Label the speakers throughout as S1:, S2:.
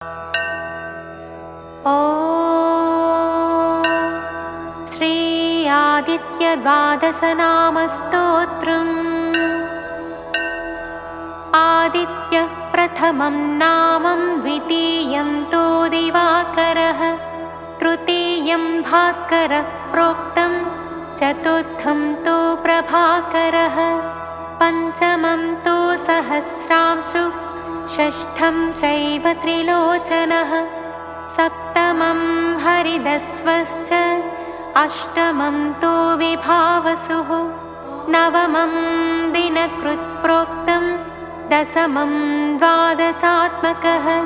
S1: श्री आदित्यद्वादशनामस्तोत्रम्। आदित्य प्रथमं नामं, द्वितीयं तो दिवाकरः, तृतीयं भास्करः प्रोक्तं, चतुर्थं तो प्रभाकरः, पंचमं तो सहस्रांशु, षष्ठं चैव त्रिलोचनः, सप्तमं हरिदस्वश्च, अष्टमं तो विभावसुः, नवमं दिनकृत् प्रोक्तं, दशमं द्वादशात्मकः,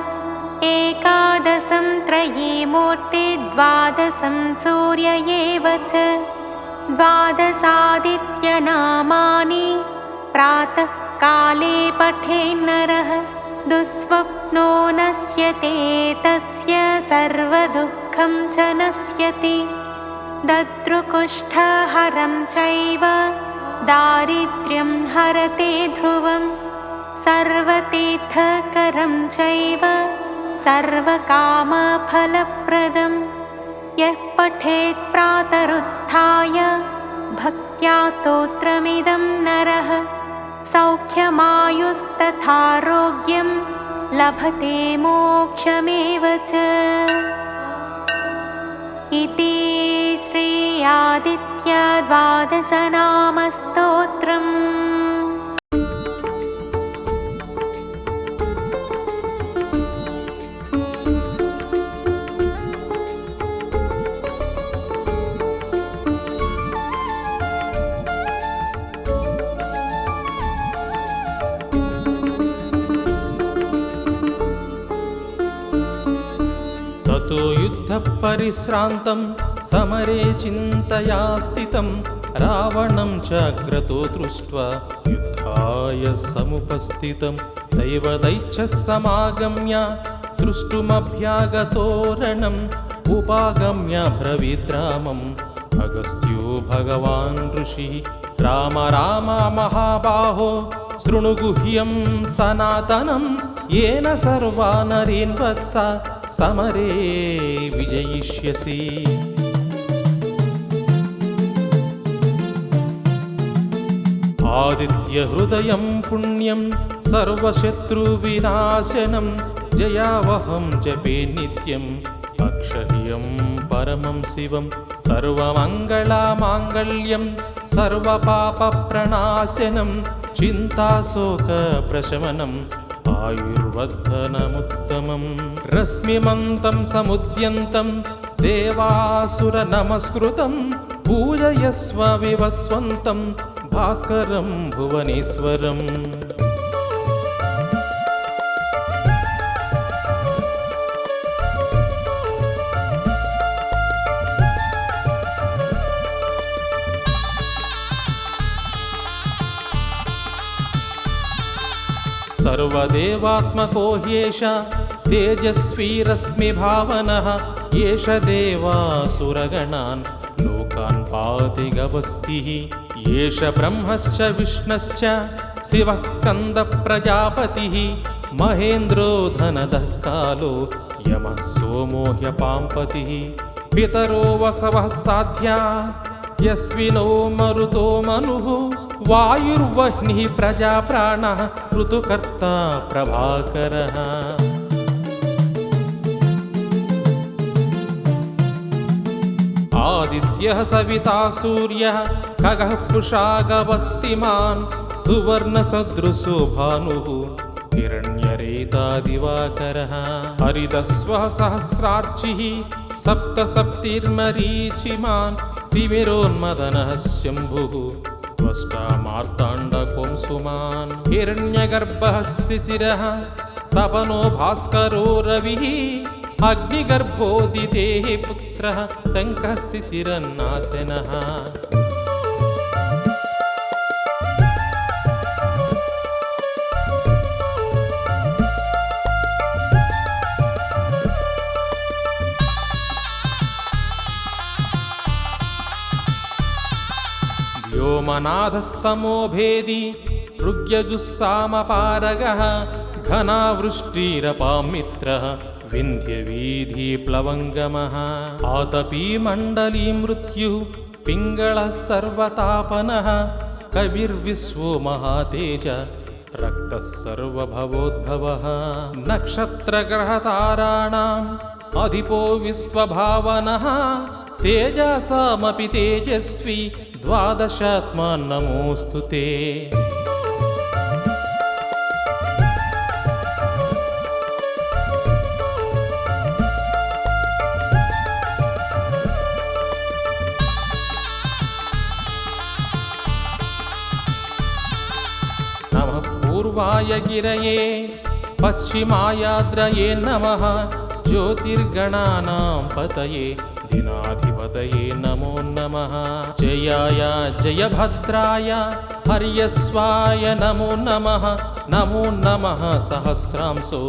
S1: एकादशं त्रयीमूर्ति, द्वादशं सूर्य एव च। द्वादशादित्यनामानि प्रातः काले पठेन्नरः, दुःस्वप्नो नश्यते तस्य, सर्वदुःखं च नश्यति। दद्रुकुष्ठहरं चैव, दारिद्र्यं हरते ध्रुवं, सर्वतीर्थकरं चैव, सर्वकामफलप्रदं। यः पठेत् प्रातरुत्थाय, भक्त्या स्तोत्रमिदं नरः, सौख्यमायुस्तथारोग्यं, लभते मोक्षमेव च। इति श्री आदित्य द्वादशनामस्तोत्रम्।
S2: ततो युद्धपरिश्रान्तं समरे चिन्तया स्थितं, रावणं चाग्रतो दृष्ट्वा युद्धाय समुपस्थितं, दैवदैच्छः समागम्य दृष्टुमभ्यागतो रणम्, उपागम्य ब्रवीद्रामम् अगस्त्यो भगवान् ऋषिः, राम राम महाबाहो शृणु गुह्यं सनातनं, येन सर्वा नरीन् वत्स समरे विजयिष्यसि। आदित्यहृदयं पुण्यं सर्वशत्रुविनाशनं, जयावहं जपे नित्यं, अक्षह्यं परमं शिवं, सर्वमङ्गलमाङ्गल्यं सर्वपापप्रणाशनं, चिन्ताशोकप्रशमनम् आयुर्वर्धनमुत्तमम्। रश्मिमन्तं समुद्यन्तं देवासुरनमस्कृतं, पूजयस्व विवस्वन्तं भास्करं भुवनेश्वरम्। सर्वदेवात्मको ह्येष तेजस्वी रश्मिभावनः, एष देवासुरगणान् लोकान् पाति गवस्थिः, एष ब्रह्मश्च विष्णश्च शिवः स्कन्दप्रजापतिः, महेन्द्रो धनदः कालो यमः सोमो ह्यपाम्पतिः, पितरो वसवः साध्या यस्विनो मरुतो मनुः, वायुर्वह्निः प्रजाप्राणः ऋतुकर्ता प्रभाकरः। आदित्यः सविता सूर्यः खगः पुषा गवस्तिमान्, सुवर्णसदृशो भानुः हिरण्यरेता दिवाकरः, हरिदस्वः सहस्रार्चिः सप्तसप्तिर्मरीचिमान्, तिमिरोन्मदनः शम्भुः त्वष्टा मार्ताण्डपुंसुमान्, हिरण्यगर्भः शिशिरः तपनो भास्करो रविः, अग्निगर्भोदितेः पुत्रः शङ्खः शिशिरन्नाशनः। व्योमनाथस्तमो भेदी ऋग्यजुस्सामपारगः, घनावृष्टिरपामित्रः विन्ध्यवीधिप्लवङ्गमः आतपी मण्डली मृत्युः पिङ्गळः सर्वतापनः कविर्विश्वो महातेज रक्तः सर्वभवोद्भवः नक्षत्रग्रहताराणाम् अधिपो विश्वभावनः तेजसामपि तेजस्वी द्वादशात्मा नमोऽस्तु ते नमः पूर्वाय गिरये पश्चिमायाद्रये नमः ज्योतिर्गणानां पतये दिनाधिपतये नमो नमः जयाय जयभद्राय हर्यस्वाय नमो नमः सहस्रांशो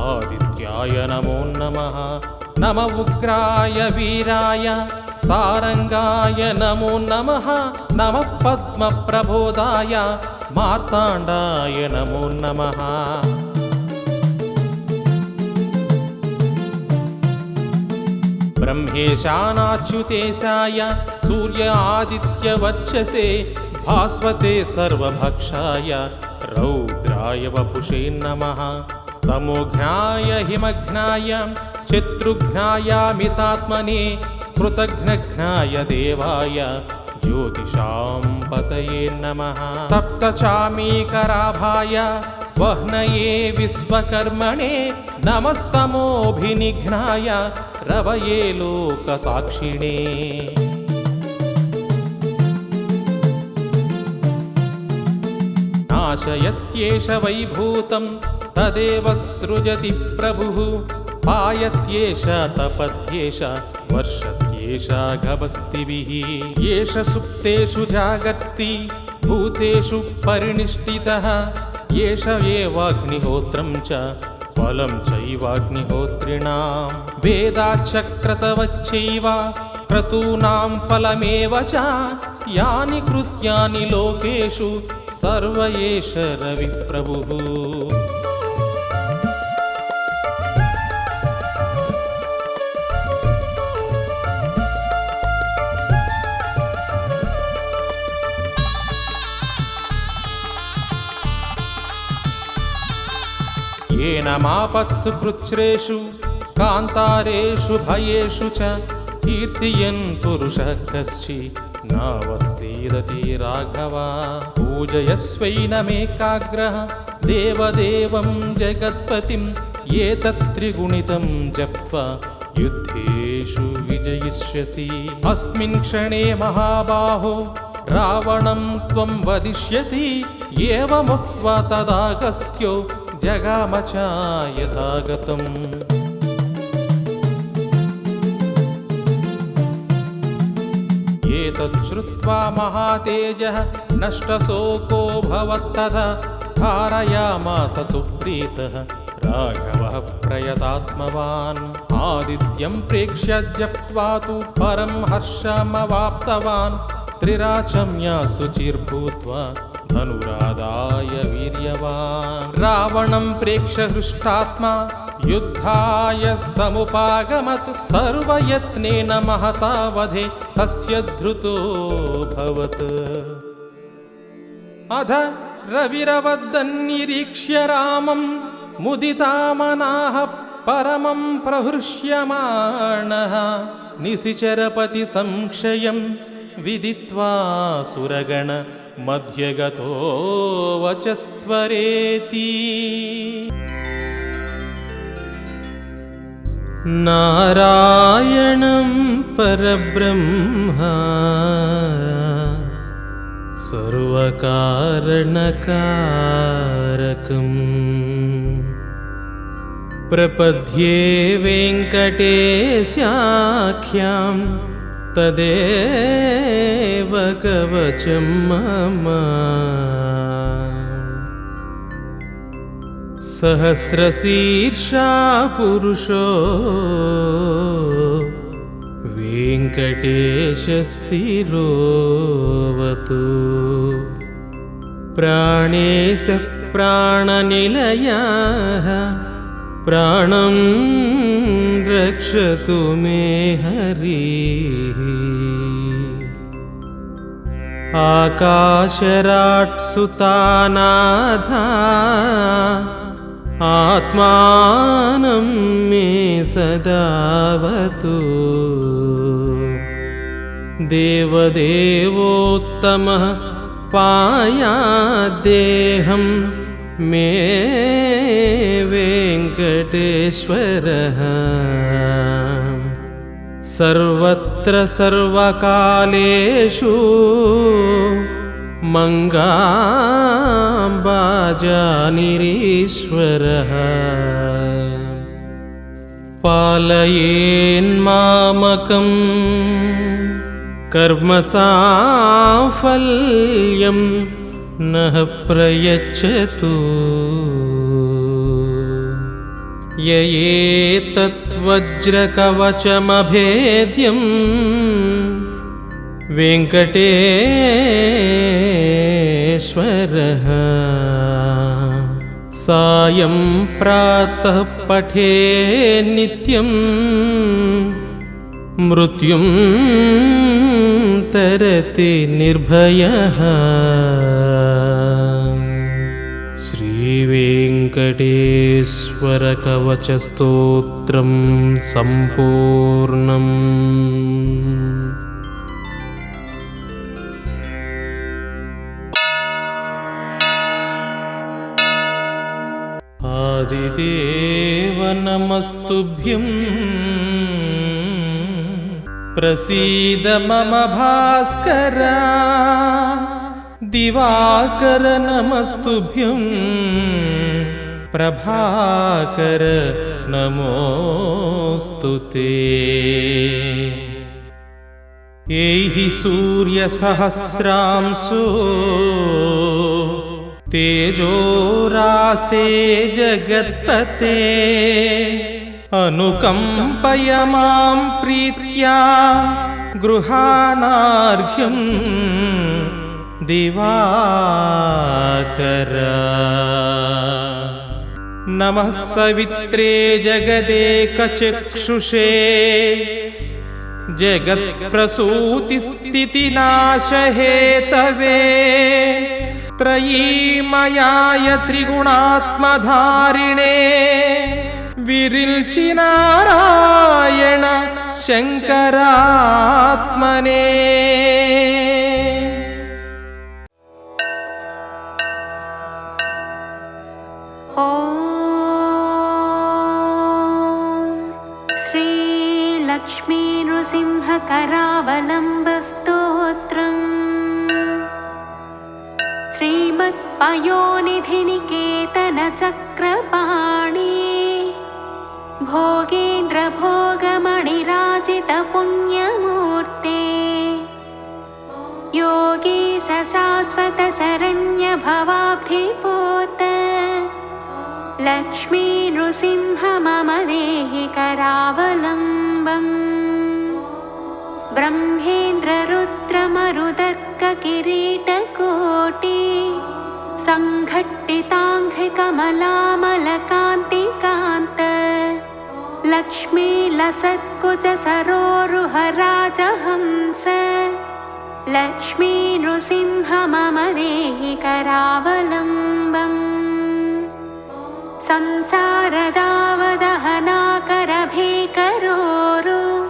S2: आदित्याय नमो नमः नम उग्राय वीराय सारंगाय नमो नमः नमः पद्मप्रबोधाय मार्ताण्डाय नमो नमः ब्रह्मेशानाच्युतेशाय सूर्य आदित्यवर्चसे भास्वते सर्वभक्षाय रौद्राय वपुषे नमः तमोघ्नाय हिमघ्नाय शत्रुघ्नायामितात्मने कृतघ्नघ्नाय देवाय ज्योतिषां पतये नमः तप्तचामीकराभाय वह्नये विश्वकर्मणे नमस्तमोभिनिघ्नाय रवये लोकसाक्षिणे नाशयत्येष वैभूतं तदेव सृजति प्रभुः पायत्येष तपत्येष वर्षत्येष गभस्तिभिः येष सुप्तेषु जागर्ति भूतेषु परिनिष्ठितः येष एवाग्निहोत्रं च फलं चैवाग्निहोत्रिणां वेदाच्चक्रतवच्चैव क्रतूनां फलमेव च यानि कृत्यानि लोकेषु सर्व एष रविप्रभुः येन मापत्सु कृच्छ्रेषु कान्तारेषु भयेषु च कीर्तयन् पुरुषः कश्चित् नावसीदति राघव पूजयस्वैनमेकाग्रः देवदेवं जगत्पतिं एतत्त्रिगुणितं जप्त्वा युद्धेषु विजयिष्यसि अस्मिन् क्षणे महाबाहो रावणं त्वं वदिष्यसि एवमुक्त्वा तदागस्त्यो जगाम च यथागतम् एतच्छ्रुत्वा महातेजः नष्टशोको भवत्तदा धारयामास सुप्रीतः राघवः प्रयतात्मवान् आदित्यं प्रेक्ष्य जप्त्वा तु परं हर्षमवाप्तवान् त्रिराचम्या शुचिर्भूत्वा धनुरादाय वीर्यवान् रावणं प्रेक्ष्य हृष्टात्मा युद्धाय समुपागमत् सर्वयत्नेन महता वधे तस्य धृतो भवत् अध रविरवदन्निरीक्ष्य रामं मुदितामनाः परमं प्रहृष्यमाणः निशिचरपति संक्षयं विदित्वा सुरगण मध्यगतो वचस्त्वरेति नारायणं परब्रह्म सर्वकारणकारकम् प्रपद्ये वेङ्कटेशाख्यां तदेव कवचं मम सहस्रशीर्षा पुरुषो वेङ्कटेशशिरोवतु प्राणेश प्राणनिलयः प्राणं रक्षतु मे हरिः। आकाशराट्सुतानाधा आत्मानं मे सदावतु। देवदेवोत्तमः पायाद्देहं मे वेङ्कटेश्वरः। सर्वत्र सर्वकालेषु मङ्गाम्बाजानिरीश्वरः। पालयेन्मामकं कर्मसाफल्यं नः प्रयच्छतु। य एतद्वज्रकवचमभेद्यं वेङ्कटेश्वरः। सायं प्रातः पठे नित्यं मृत्युं तरति निर्भयः। श्रीवेङ्कटेश्वरकवचस्तोत्रं सम्पूर्णम्। आदिदेव नमस्तुभ्यं प्रसीद मम भास्कर। दिवाकर नमस्तुभ्यं प्रभाकर नमोऽस्तुते। एहि सूर्यसहस्रांशो तेजोरासे जगत्पते। अनुकम्पय मां प्रीत्या गृहाणार्घ्यं दिवाकर। नमः सवित्रे जगदेकचक्षुषे जगत्प्रसूतिस्थितिनाशहेतवे। त्रयीमयाय त्रिगुणात्मधारिणे विरिञ्चि नारायण शङ्करात्मने।
S1: ॐ श्रीलक्ष्मीनृसिंहकरावलम्बस्तोत्रम्। श्रीमत्पयोनिधिनिकेतनचक्रपाणि भोगेन्द्रभोगमणिराजितपुण्यमूर्ते। योगीश शाश्वतशरण्यभवाब्धिपोत। लक्ष्मी नृसिंह मम देहि करावलम्बम्। ब्रह्मेन्द्ररुद्रमरुदर्ककिरीटकोटि सङ्घट्टिताङ्घ्रिकमलामलकान्तिकान्त। लक्ष्मी लसत्कुच सरोरुहराजहंस। लक्ष्मी नृसिंह मम देहि करावलम्बम्। संसारदावदहनाकरभीकरोरु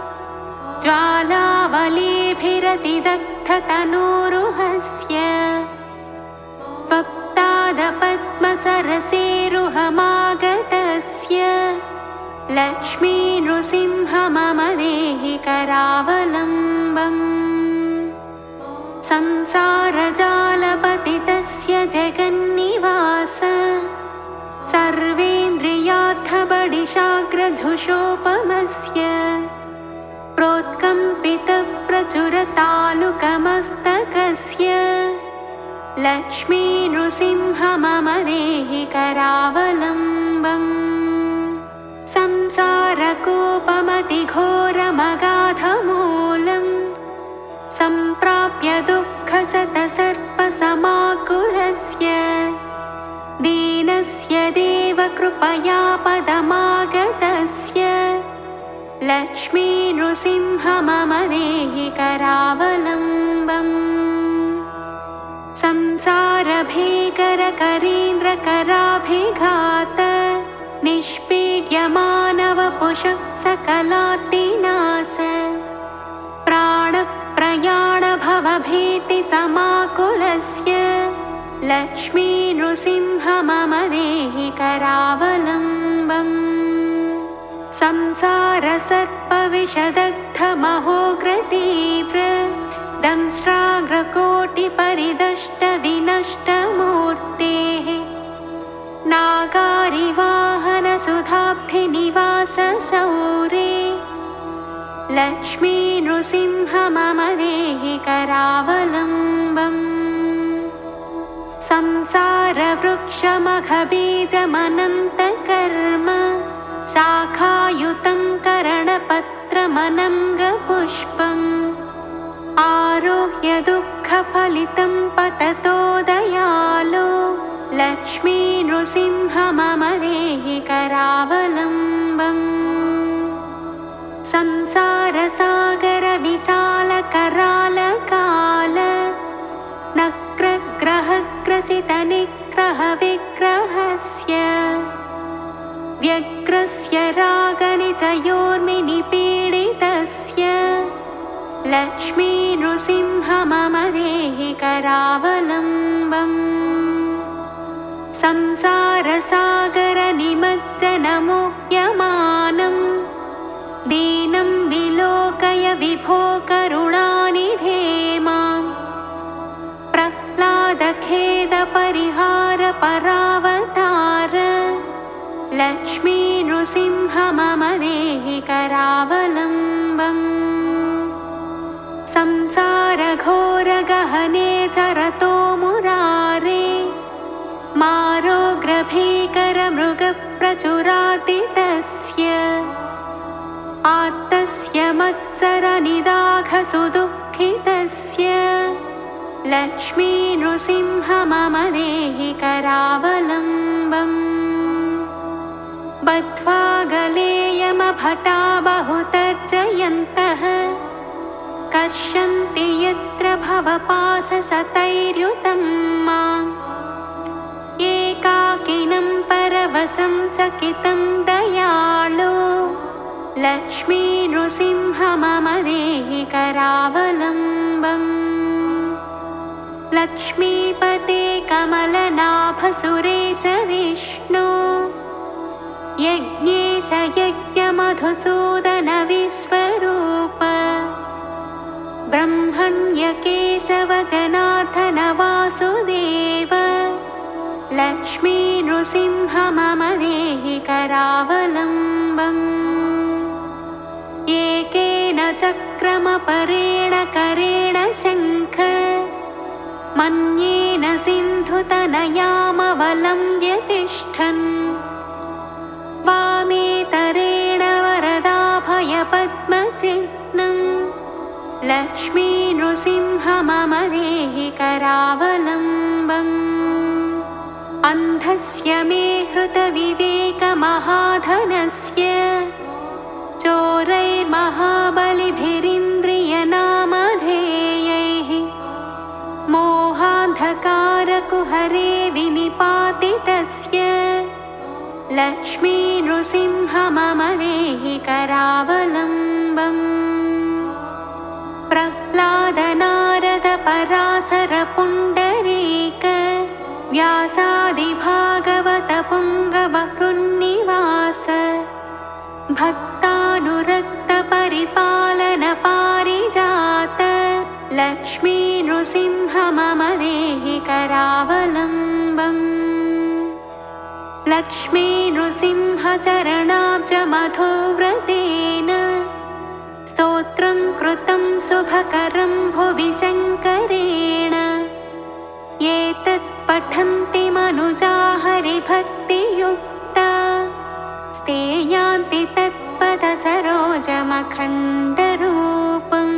S1: ज्वालावलीभिरतिदग्धतनूरुहस्य। त्वत्पादपद्मसरसेरुहमागतस्य। लक्ष्मी नृसिंह मम देहि करावलम्बम्। संसारजालपतितस्य जगन्निवास। सर्वेन्द्रियार्थबडिशाग्रझुषोपमस्य। प्रोत्कम्पितप्रचुरतालुकमस्तकस्य। लक्ष्मी नृसिंह मम देहि करावलम्बम्। संसारकोपमतिघोरमगाधमूलम् सम्प्राप्य दुःखसतसर्पसमाकुलस्य। दीन तस्य देवकृपया पदमागतस्य लक्ष्मी नृसिंह मम देहि करावलम्बम् संसारभीकरकरीन्द्रकराभिघात निष्पीड्यमानवपुषः सकलार्तिनाश प्राणप्रयाणभवभीतिसमाकुलस्य लक्ष्मी नृसिंह मम देहि करावलम्बम् संसारसर्पविषदग्धमहोग्रतीव्र दंष्ट्राग्रकोटिपरिदष्टविनष्टमूर्तेः नागारिवाहनसुधाब्धिनिवासशौरे लक्ष्मी नृसिंह मम देहि करावलम्बम् संसारवृक्षमघबीजमनन्तकर्म शाखायुतं करणपत्रमनङ्गपुष्पम् आरोह्य दुःखफलितं पततो दयालो लक्ष्मी नृसिंह मम देहि करावलम्बम् संसारसागरविशालकरालकाल नक्रग्रहग्रसितनिग्रहविग्रहस्य व्यग्रस्य रागनिचयोर्मिनिपीडितस्य लक्ष्मी नृसिंह मम देहि करावलम्बम् संसारसागरनिमज्जनमुह्यमानं दीनं विलोकय विभो करुणानिधे माम् प्रह्लादखेदपरिहारपरावतार लक्ष्मी नृसिंह मम देहि करावलम्बम् संसारघोरगहने चरतो मुरारे मारोग्रभीकरमृगप्रचुरातितस्य आर्तस्य मत्सरनिदाघसुदुःखितस्य लक्ष्मी नृसिंह मम देहि करावलम्बम् बद्ध्वा गलेयमभटा बहुतर्जयन्तः कष्यन्ति यत्र भवपाशसतैर्युतं माम् एकाकिनं परवशं चकितं दयालो लक्ष्मी नृसिंह मम देहि करावलम्बम् लक्ष्मीपते कमलनाभसुरेश विष्णु यज्ञेश यज्ञमधुसूदन विश्वरूप ब्रह्मण्यकेशव जनार्दन वासुदेव लक्ष्मी नृसिंह मम देहि करावलम्बम् एकेन चक्रमपरेण करेण शङ्ख मन्येन सिन्धुतनयामवलम्ब्य तिष्ठन् वामेतरेण वरदाभयपद्मचिह्नं लक्ष्मी नृसिंह मम देहि करावलम्बम् अन्धस्य मे हृतविवेकमहाधनस्य चोरैर्महाबलिभिरिन्द्रियनामधेयैः मोहान्धकारकुहरे विनिपातितस्य लक्ष्मी नृसिंह मम देहि करावलम्बम् प्रह्लादनारदपराशरपुण्डरीक व्यासादिभागवतपुङ्गवहृन्निवास भक्तानुरक्तपरिपालनपारिजात लक्ष्मी नृसिंह मम देहि करावलम्बम् लक्ष्मी नृसिंह चरणाब्जमधुव्रतेन स्तोत्रं कृतं शुभकरं भुवि शङ्करेण एतत् पठन्ति मनुजा हरिभक्तियुक्ता स्तेयान्ति तत्पदसरोजमखण्डरूपम्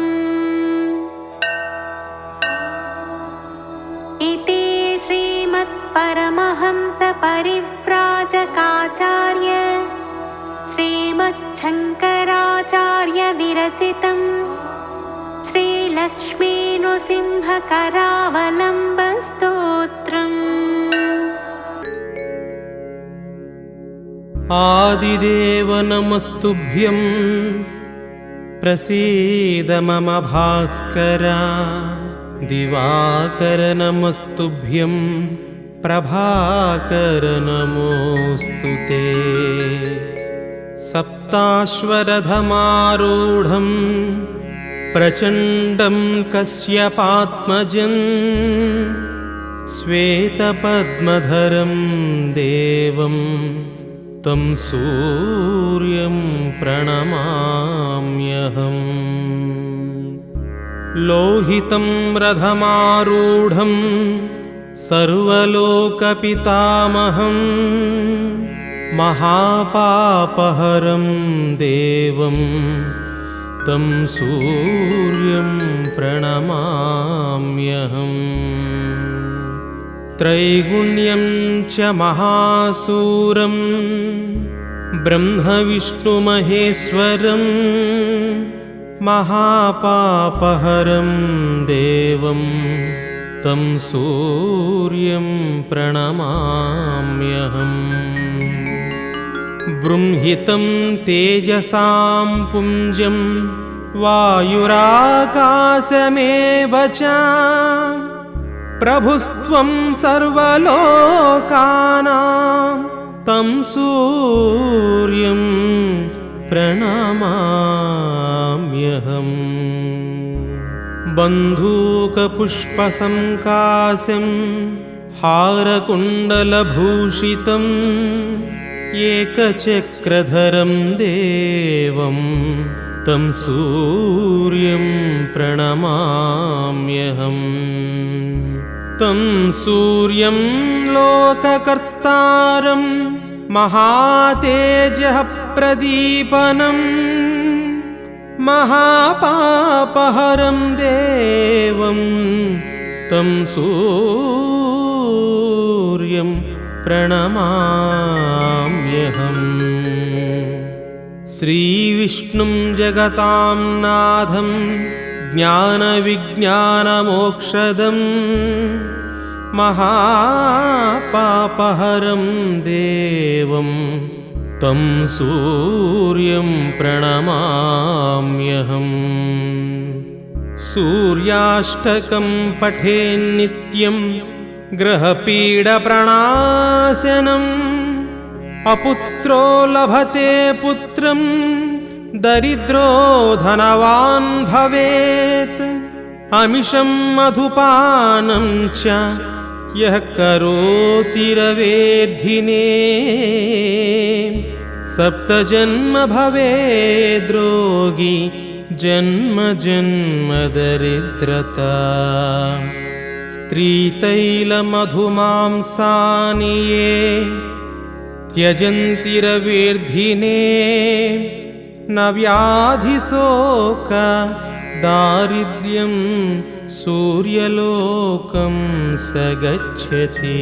S1: इति श्रीमत्परमहंस परिव्राजकाचार्य श्रीमच्छङ्कराचार्य विरचितं श्रीलक्ष्मीनृसिंहकरावलम्बस्तोत्रम्।
S2: आदिदेव नमस्तुभ्यं प्रसीद मम भास्कर। दिवाकर नमस्तुभ्यं प्रभाकर नमोऽस्तु ते। सप्ताश्वरथमारूढं प्रचण्डं कश्यपात्मजं श्वेतपद्मधरं देवं तं सूर्यं प्रणमाम्यहम्। लोहितं रथमारूढं सर्वलोकपितामहं महापापहरं देवं तं सूर्यं प्रणमाम्यहम्। त्रैगुण्यं च महासूरं ब्रह्मविष्णुमहेश्वरं महापापहरं देवं तं सूर्यं प्रणमाम्यहम्। बृंहितं तेजसां पुञ्जं वायुराकाशमेव च प्रभुस्त्वं सर्वलोकानां तं सूर्यं प्रणमाम्यहम्। बन्धूकपुष्पसङ्काशं हारकुण्डलभूषितम् एकचक्रधरं देवं तं सूर्यं प्रणमाम्यहम्। तं सूर्यं लोककर्तारं महातेजः प्रदीपनं महापापहरं देवं तं सूर्यं प्रणमाम्यहम्। श्रीविष्णुं जगतां नाथं ज्ञानविज्ञानमोक्षदं महापापहरं देवं तं सूर्यं प्रणमाम्यहम्। सूर्याष्टकं पठेन्नित्यं ग्रहपीडप्रणाशनम् अपुत्रो लभते पुत्रं दरिद्रो धनवान् भवेत्। अमिषं मधुपानं च यः करोति रवेद्धिने सप्तजन्म भवेद्रोगी जन्म जन्म दरिद्रता। स्त्रीतैलमधुमांसानि ये त्यजन्ति रवेर्धिने न व्याधिशोक दारिद्र्यं सूर्यलोकं स गच्छति।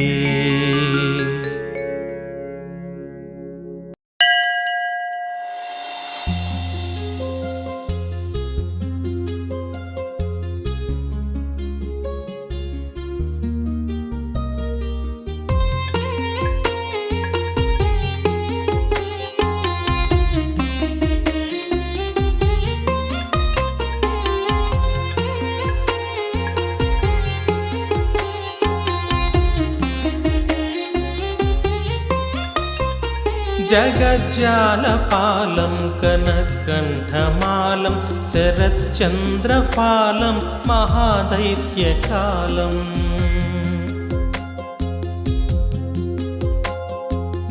S2: जगज्जालपालं कनकण्ठमालं शरच्चन्द्रफालं महादैत्यकालम्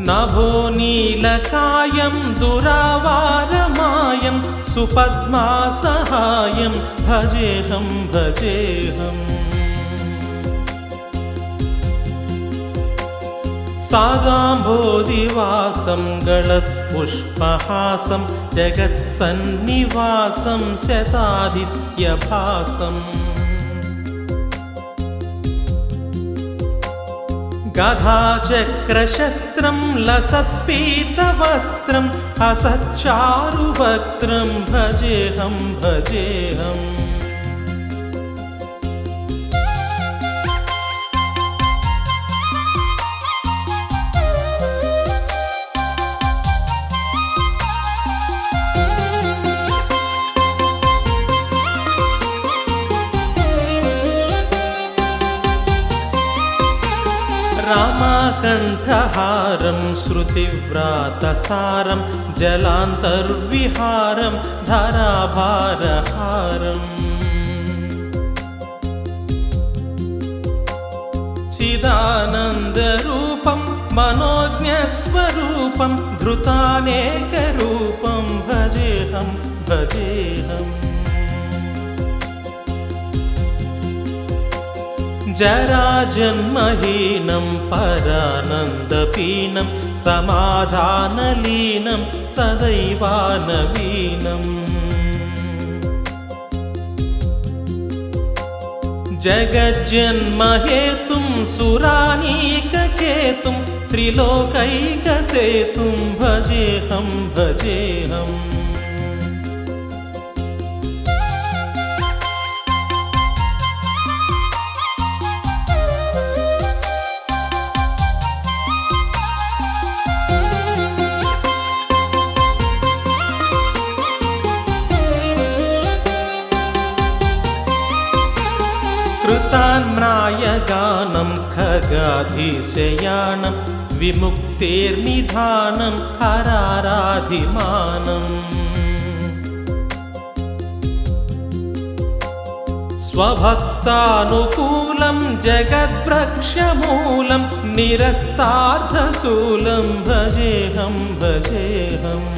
S2: नभोनीलकायं दुरावारमायं सुपद्मासहायं भजेऽहं भजेऽहम्। सादाम्भोदिवासं गलत्पुष्पहासं जगत्सन्निवासं शतादित्यभासम् गधाचक्रशस्त्रं लसत्पीतवस्त्रम् असच्चारुवक्त्रं भजेऽहं भजेऽहम् रामाकण्ठहारं श्रुतिव्रातसारं जलान्तर्विहारं धराभारहारम् चिदानन्दरूपं मनोज्ञस्वरूपं धृतानेकरूपं भजेऽहं भजेऽहम् जराजन्महीनं परानन्दपीनं समाधानलीनं सदैवानवीनम् जगज्जन्महेतुं सुरानीककेतुं त्रिलोकैकसेतुं भजेऽहं भजेऽहम् कृतान्म्रायगानं खगाधीशयानं विमुक्तेर्निधानं हराराधिमानम् स्वभक्तानुकूलं जगद्वृक्षमूलं निरस्तार्धशूलं भजेऽहं भजेऽहम्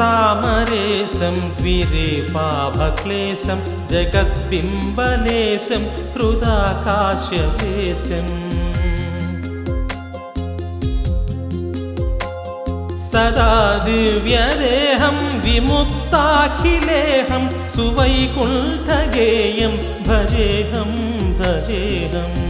S2: समस्तामरेशं द्विरेफाभक्लेशं जगद्बिम्बलेशं हृदाकाशवेशम् सदा दिव्यदेहं विमुक्ताखिलेहं सुवैकुण्ठगेयं भजेऽहं भजेऽहम्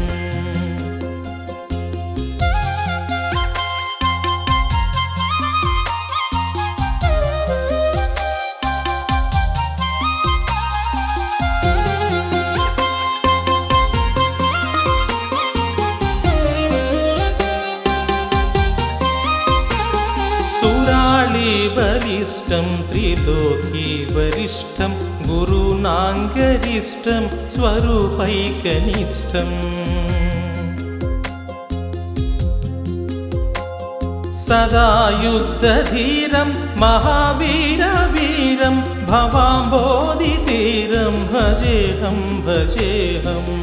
S2: बलिष्ठं त्रिलोकी वरिष्ठं गुरुनाङ्गरिष्ठं स्वरूपैकनिष्ठम् सदा युद्धधीरं महावीरवीरं भवाम्बोधितीरं भजेऽहं भजेऽहम्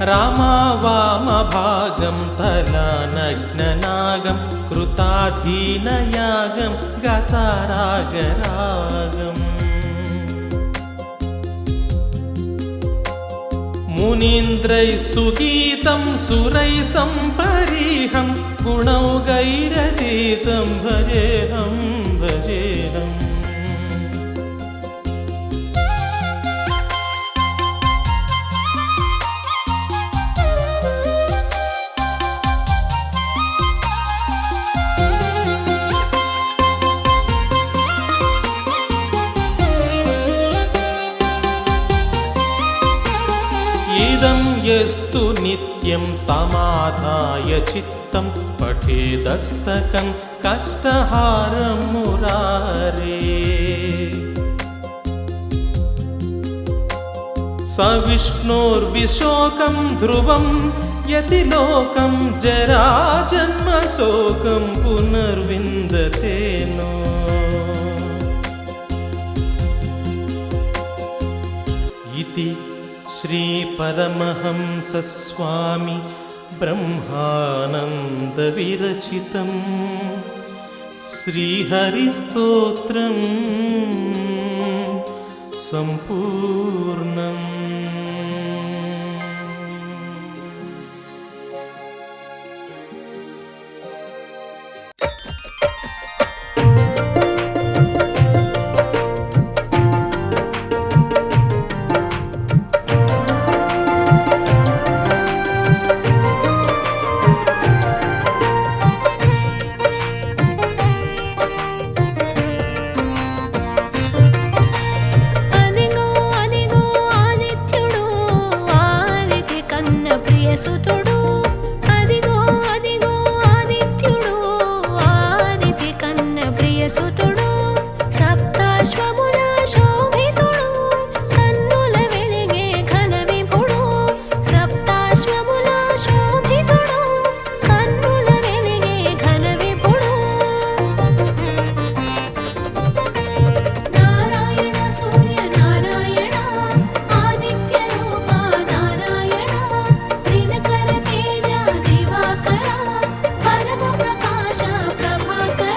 S2: रामावामभागं तलानग्ननागं कृताधीनयागं गतारागरागम् मुनीन्द्रैः सुगीतं सुरैः सम्परीहं गुणौघैरतीतं भजेऽहं भजेऽहम् इदं यस्तु नित्यं समाधाय चित्तं पठेदस्तकं कष्टहारं मुरारे स विष्णोर्विशोकं ध्रुवं यतिलोकं जराजन्मशोकं पुनर्विन्दते नो इति श्रीपरमहंसस्वामी ब्रह्मानन्दविरचितं श्रीहरिस्तोत्रं सम्पूर्णम्।
S1: ప్రియసుతుడు అదిగో అదిగో ఆదిత్యుడు ఆదితి కన్న ప్రియసుతుడు సప్తాశ్వముల శోభితుడు కన్నుల వెలిగే ఘన విభుడు సప్తాశ్వముల శోభితుడు కన్నుల వెలిగే ఘన విభుడు నారాయణ సూర్య నారాయణ ఆదిత్య రూప నారాయణ దినకర తేజ దివాకర పరమ ప్రకాశ ప్రభాకర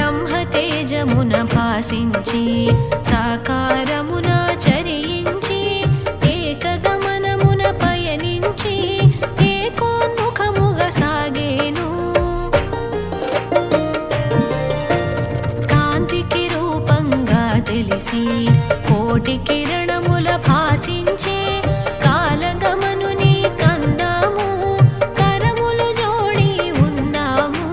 S1: బ్రహ్మతేజమున భాసించి సాకారమున చరించి ఏకగమనమున పయనించి ఏకోన్ముఖముగా సాగేను కాంతికి రూపంగా తెలిసి కోటి కిరణముల భాసించే కాలగమనుని కందాము కరములు జోడి ఉందాము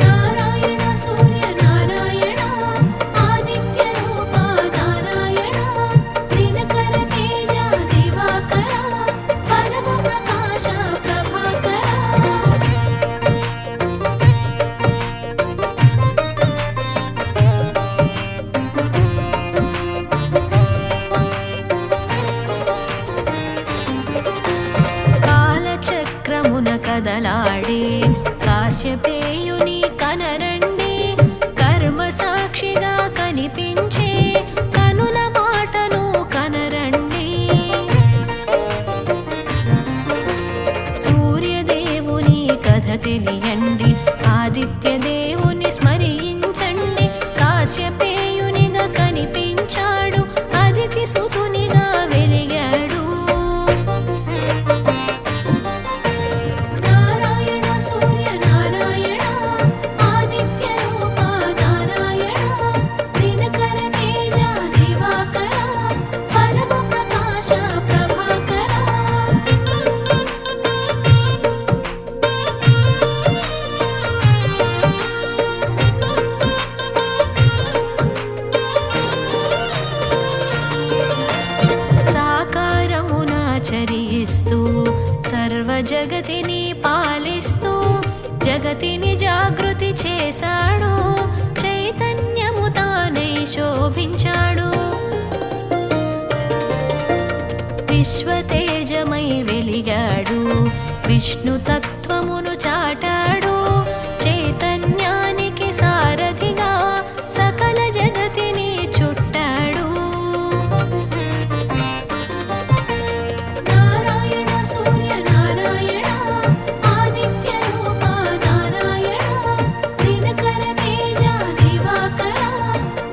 S1: నారాయణ సూర్య నారాయణ ఆదిత్య రూప నారాయణ దినకర తేజ దివాకర పరమ ప్రకాశ ప్రభాకర కాలచక్రమున కదలాడే కాశ్యపేయుని కనరండి కర్మ సాక్షిగా కనిపించే కనుల మాటను కనరండి సూర్యదేవుని కథ తెలియండి ఆదిత్య దేవుని స్మరించండి కాశ్యపేయునిగా కనిపించాడు అదితి సుతునిగా వెలిగాడు నారాయణ సూర్య నారాయణ ఆదిత్య రూప నారాయణ దినకర తేజ దివాకర పరమ ప్రకాశ ప్రభాకర సాకారమున చరిస్తూ సర్వ జగతిని పాలిస్తూ జగతిని జాగృతి చేశాడు చైతన్యము తానై శోభించాడు విశ్వతేజమై వెలిగాడు విష్ణు తత్వమును చాటాడు చైతన్యానికి సారథిగా సకల జగతిని చుట్టాడు నారాయణ సూర్య నారాయణ ఆదిత్య రూప నారాయణ దినకర తేజ దివాకర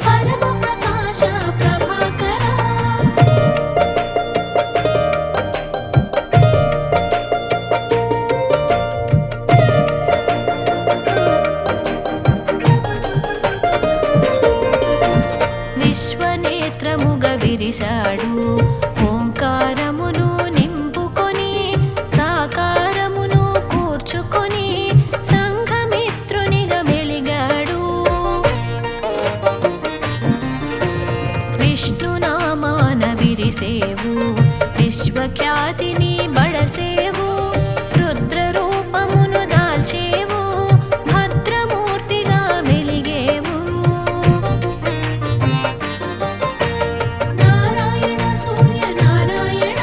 S1: పరమ ప్రకాశ ప్రభాకర విశ్వనేత్రముగ విరిశాడు ఓంకారమును నింపుకొని సాకారమును కూర్చుకొని సంఘమిత్రునిగా వెలిగాడు విష్ణునామాన విరిసేవు విశ్వఖ్యాతిని బడసేవు రుద్ర రూపమును దాల్చేవు భద్రమూర్తిగా వెలిగేవు నారాయణ సూర్య నారాయణ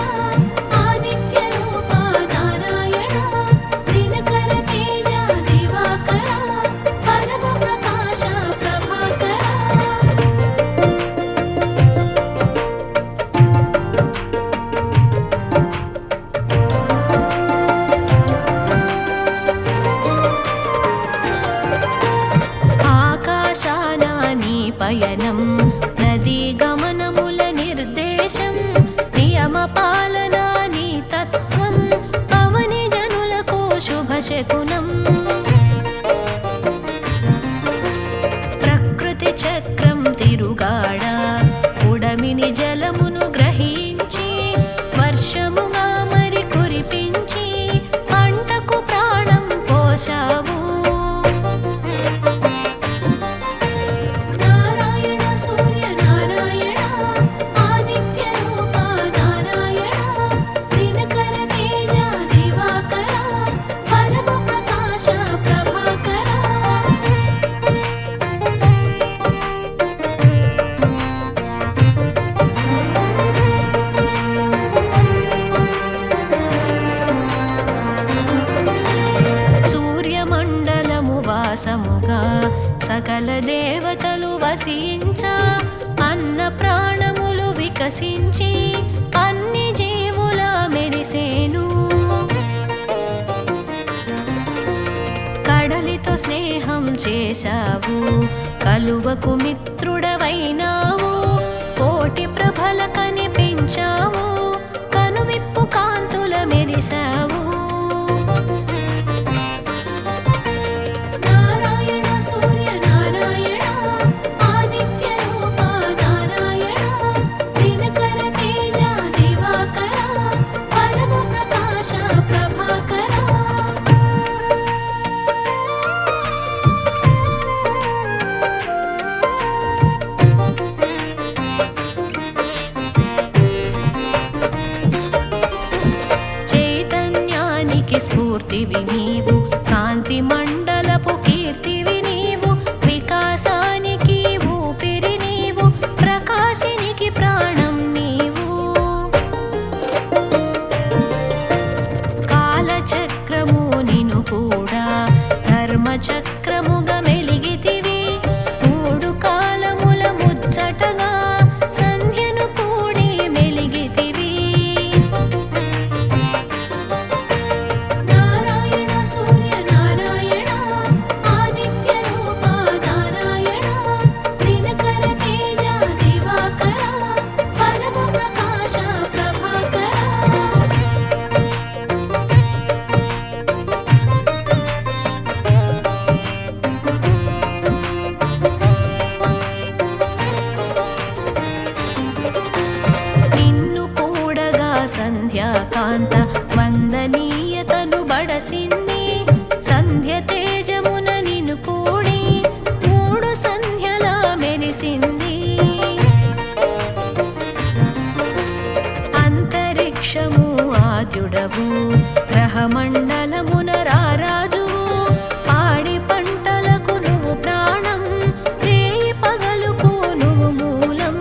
S1: ఆదిత్య రూప నారాయణ దినకర తేజ దివాకర పరమ ప్రకాశ ప్రభాకర నివాసముగా సకల దేవతలు వసించా అన్న ప్రాణములు వికసించి అన్ని జీవుల మెరిసేను. కడలితో స్నేహం చేశావు, కలువకు మిత్రుడవైనావు, కోటి ప్రభల కనిపించావు, కనువిప్పు కాంతుల మెరిసావు. నారాయణ సూర్య నారాయణ ఆదిత్య రూప నారాయణ దినకర తేజ దివాకర పరమ ప్రకాశ ప్రభాకర. స్ఫూర్తివి నీవు, కాంతి మండలపు కీర్తివి నీవు, వికాసానికి ఊపిరి నీవు, ప్రకాశినికి ప్రాణం నీవు. కాలచక్రము నిను కూడా ధర్మచక్రముగా మెలిగితివి, మూడు కాలముల ముచ్చటగా సంధ్యను కూడి మెలిగితివి. సంధ్యాకాంత వందనీయతను బడసింది, సంధ్య తేజమున నిన్ను కూడి మూడు సంధ్యల మెరిసింది. అంతరిక్షము ఆద్యుడవు, గ్రహమండలమున రారాజువు, పాడి పంటలకు నువ్వు ప్రాణం, రేయి పగలుకు నువ్వు మూలం.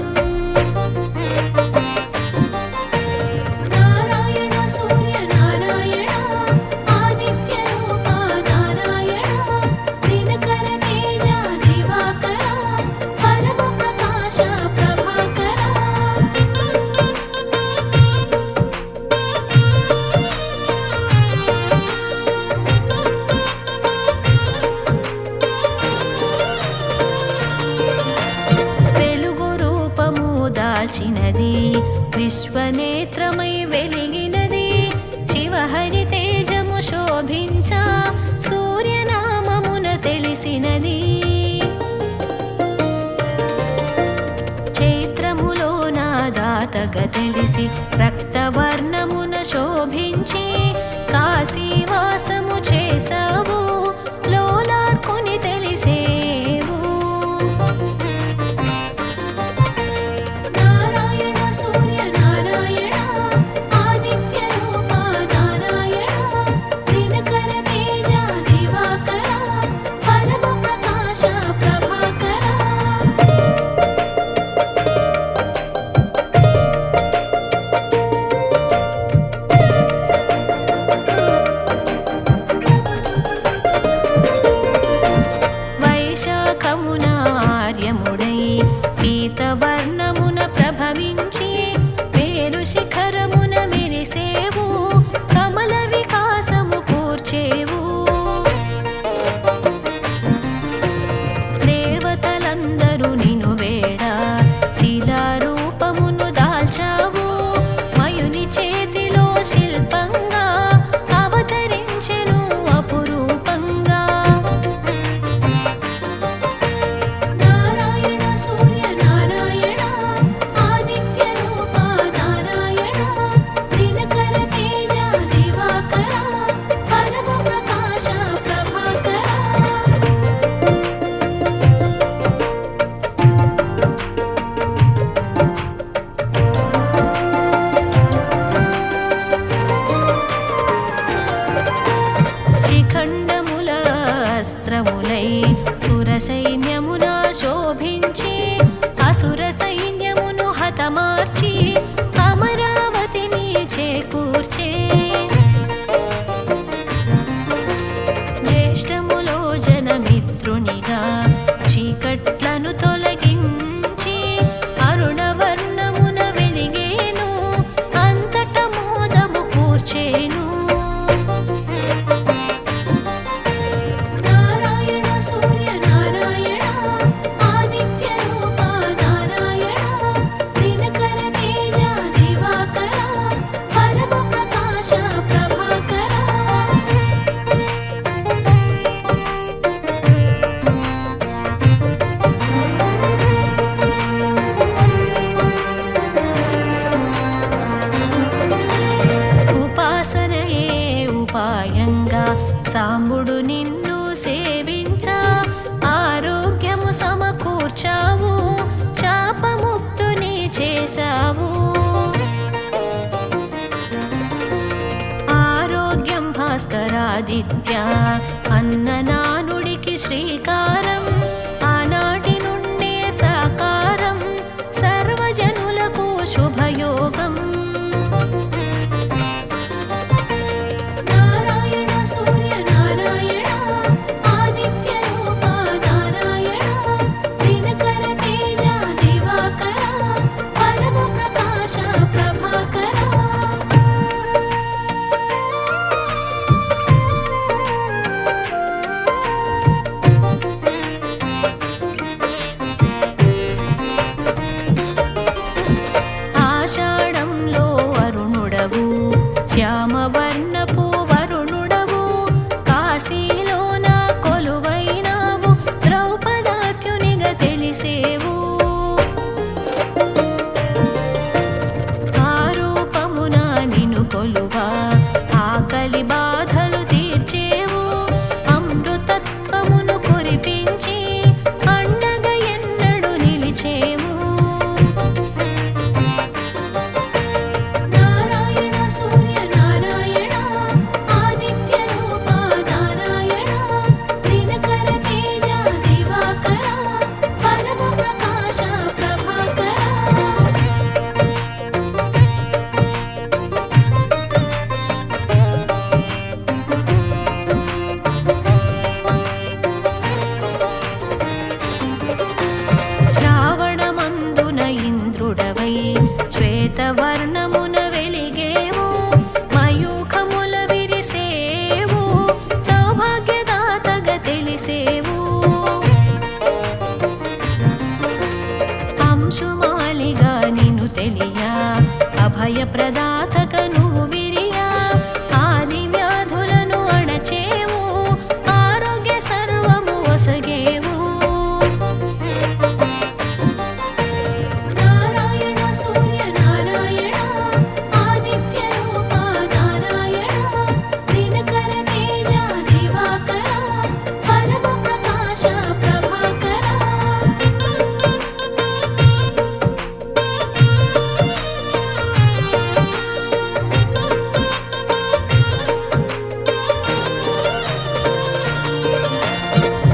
S1: దాల్చినది విశ్వనేత్రమై వెలిగినది, శివహరి తేజము శోభించా సూర్యనామమున తెలిసినది. చైత్రములో నా దాతగా తెలిసి రక్తవర్ణమున శోభించి కాశీవాసము చేసావు, లోలార్కుని తెలిసేవు. పీతవర్ణమున ప్రభవించి పేరు శిఖరమున మెరిసేవు, కమల వికాసము కూర్చేవు. దేవతలందరూ నిను వేడ శిలారూపమును దాల్చావు, మయుని చేతిలో శిల్పంగా అవతరించెను అపురూపంగా. అస్త్రములై సురసైన్యమున శోభించి అసుర సైన్యమును హతమార్చి అమరావతిని చేకూర్చే. జ్యేష్ఠములో జనమిత్ర సాంబుడు నిన్ను సేవించా ఆరోగ్యము సమకూర్చావు శాపముక్తుని చేశావు ఆరోగ్యం భాస్కరాదిత్య అన్ననానుడికి శ్రీకారం ఆనాటి నుండే సాకారం సర్వజనులకు శుభయోగం నారాయణ సూర్య నారాయణ ఆదిత్య రూప నారాయణ దినకర తేజ దివాకర పరమ ప్రకాశ ప్రభాకర ఆషాఢంలో అరుణుడవు శ్యామవర్ణపు వరుణుడవు కాశీలోన కొలువైనావు ద్రౌపదాత్యునిగా తెలిసేవు ఆ రూపమున నిన్ను కొలువా ఆకలి బాధలు తీర్చేవు అమృతత్వమును కురిపించి అండగా ఎన్నడు నిలిచేవు నారాయణ సూర్య నారాయణ ఆదిత్య రూప నారాయణ దినకర తేజ దివాకర పరమ ప్రకాశ ప్రభాకర శ్రావణమందున ఇంద్రుడవై శ్వేతవర్ణమున వెలిగేవు మయూఖముల విరిసేవు సౌభాగ్యదాతగా తెలిసేవు అంశుమాలిగా నిన్ను తెలియా అభయప్రదాతగా నువ్వు విరియా ఆది వ్యాధులను అణచేవు ఆరోగ్య సర్వము వసగేవు నారాయణ సూర్య నారాయణ ఆదిత్య రూప నారాయణ దినకర తేజ దివాకర పరమ ప్రకాశ ప్రభాకర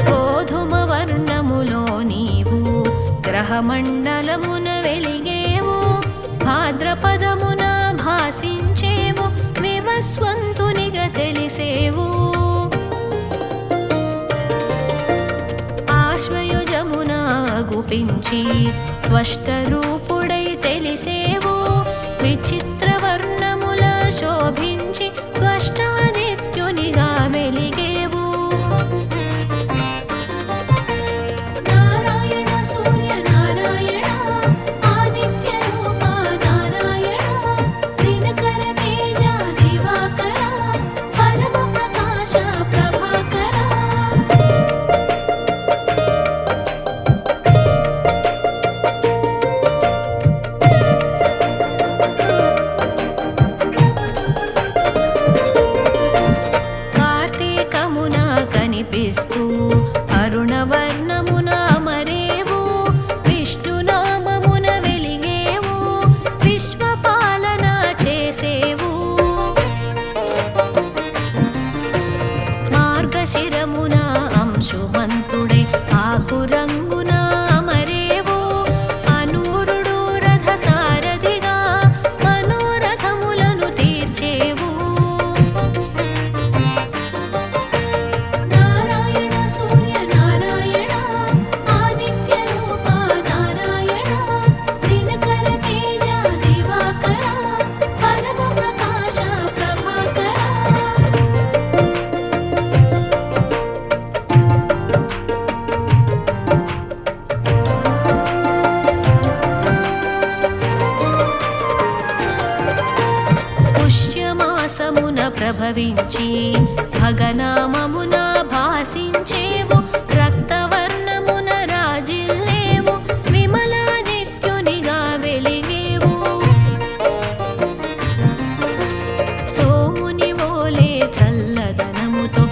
S1: గోధుమ వర్ణములో నీవు గ్రహమండలమున వెలిగేవు భాద్రపదమున భాసించేవు వివస్వంతునిగా తెలిసేవు ఆశ్వయుజమున గుపించి త్వష్టరూపుడై తెలిసేవు విచిత్ర వర్ణముల శోభించి త్వష్టాదిత్యునిగా వెలిగేవు నారాయణ సూర్య నారాయణ ఆదిత్య రూప నారాయణ దినకర తేజ దివాకర పరమ ప్రకాశ ప్రభాకర కార్తీకమున కనిపిస్తూ అరుణవర్ణమున అమరేవు విష్ణునామమున వెలిగేవు విశ్వపాలన చేసేవు మార్గశిరమున అంశుమంతుడై ఆకురంగున అమరేవు అనూరుడు రథసారథిగా మనోరథములను తీర్చేవు నారాయణ సూర్య నారాయణ ఆదిత్య రూప నారాయణ దినకర తేజ దివాకర పరమ ప్రకాశ ప్రభాకర పుష్యమాసమున ప్రభవించి భగనామమున భాసించేవు రక్తవర్ణమున రాజిల్లేవు విమలాదిత్యునిగా వెలిగేవు సోముని వోలే చల్లదనముతో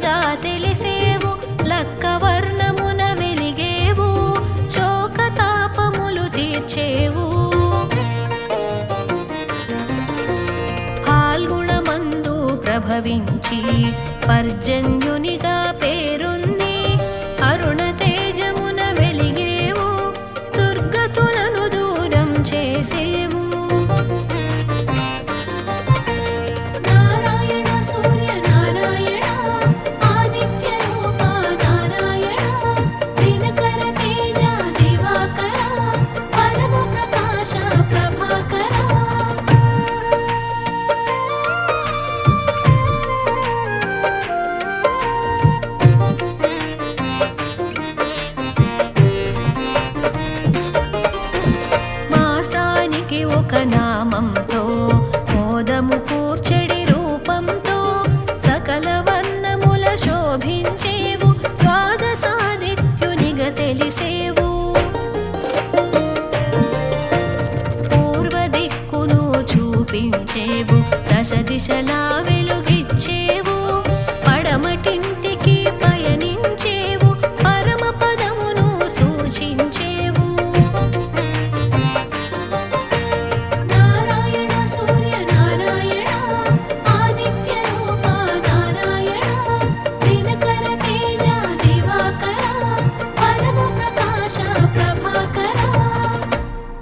S1: త్రిశూలధారిగా తెలిసేవు లక్కవర్ణమున వెలిగేవు శోకతాపములు తీర్చేవు ఫాల్గుణమందు ప్రభవించి పర్జన్యునిగా పేరుంది అరుణ తేజమున వెలిగేవు దుర్గతులను దూరం చేసేవు నారాయణ సూర్య నారాయణ ఆదిత్య రూప నారాయణ దినకర తేజ దివాకర పరమ ప్రకాశ ప్రభాకర మాసానికి ఒక నామంతో మోదము కూర్చెడి రూపంతో సకల వర్ణముల శోభించేవు ద్వాదశాదిత్యునిగా తెలిసేవు పూర్వ దిక్కును చూపించేవు దశ దిశలా వెలుగిచ్చే